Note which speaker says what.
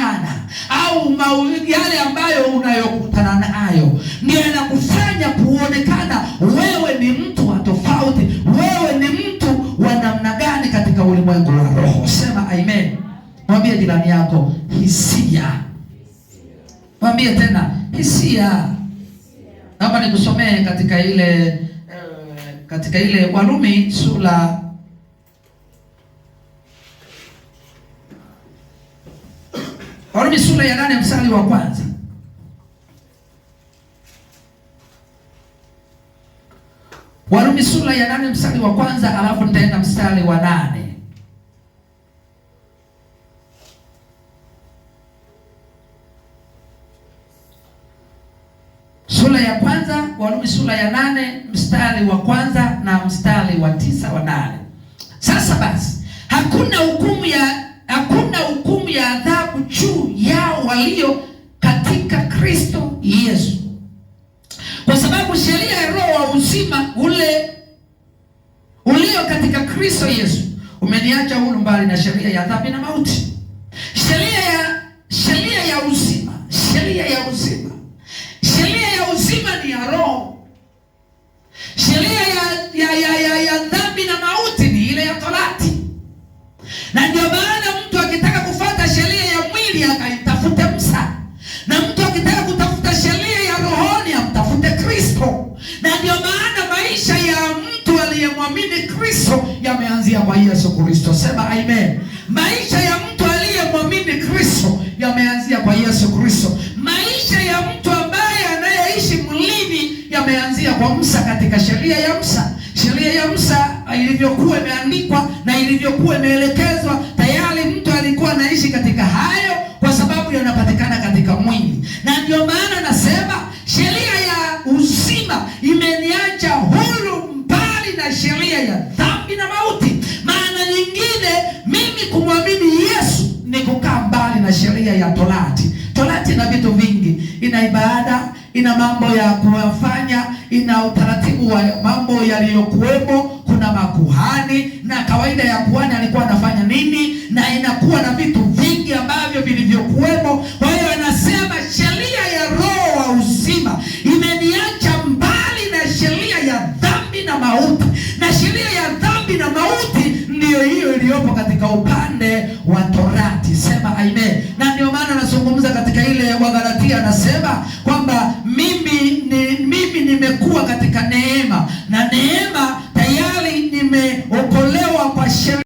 Speaker 1: kukabiliana au yale ambayo unayokutana nayo ndio yanakufanya kuonekana wewe ni mtu wa tofauti, wewe ni mtu wa namna gani katika ulimwengu wa roho. Sema amen. Mwambie jirani yako hisia. Mwambie tena hisia. Naomba nikusomee katika ile Warumi sura ya 8 mstari wa kwanza. Warumi sura ya 8 mstari wa kwanza, alafu nitaenda mstari wa 8. Sura ya kwanza, Warumi sura ya 8 mstari wa kwanza na mstari wa 9 wa 8. Sasa basi hakuna hukumu ya adhabu juu yao walio katika Kristo Yesu, kwa sababu sheria ya roho wa uzima ule ulio katika Kristo Yesu umeniacha huru mbali na sheria ya dhambi na mauti. Sheria ya uzima ni ya roho. Sheria ya dhambi na mauti ni ile ya Torati. Na ndio maana mtu akitaka kufuata sheria ya mwili akaitafute Musa, na mtu akitaka kutafuta sheria ya rohoni amtafute Kristo. Na ndio maana maisha ya mtu aliyemwamini Kristo yameanzia kwa Yesu Kristo. Sema amen. Maisha ya mtu aliyemwamini Kristo yameanzia kwa Yesu Kristo. Maisha ya mtu ambaye anayeishi mwilini yameanzia kwa Musa, katika sheria ya Musa. Sheria ya Musa ilivyokuwa imeandikwa na ilivyokuwa imeelekezwa, tayari mtu alikuwa anaishi katika hayo kwa sababu yanapatikana katika mwili. Na ndio maana nasema sheria ya uzima imeniacha huru mbali na sheria ya dhambi na mauti. Maana nyingine mimi kumwamini Yesu ni kukaa mbali na sheria ya Torati. Torati ina vitu vingi, ina ibada, ina mambo ya kuyafanya, ina utaratibu wa mambo yaliyokuwepo, kuna makuhani na kawaida ya kuhani alikuwa anafanya nini, na inakuwa na vitu vingi ambavyo vilivyokuwepo. Kwa hiyo anasema sheria ya roho wa uzima imeniacha mbali na sheria ya dhambi na mauti. Na sheria ya dhambi na mauti ndiyo hiyo iliyopo katika upande wa Torati. Sema amen. Na ndio maana anazungumza katika ile Wagalatia, anasema kwamba mimi nimekuwa katika neema, na neema tayari nimeokolewa kwa sheria.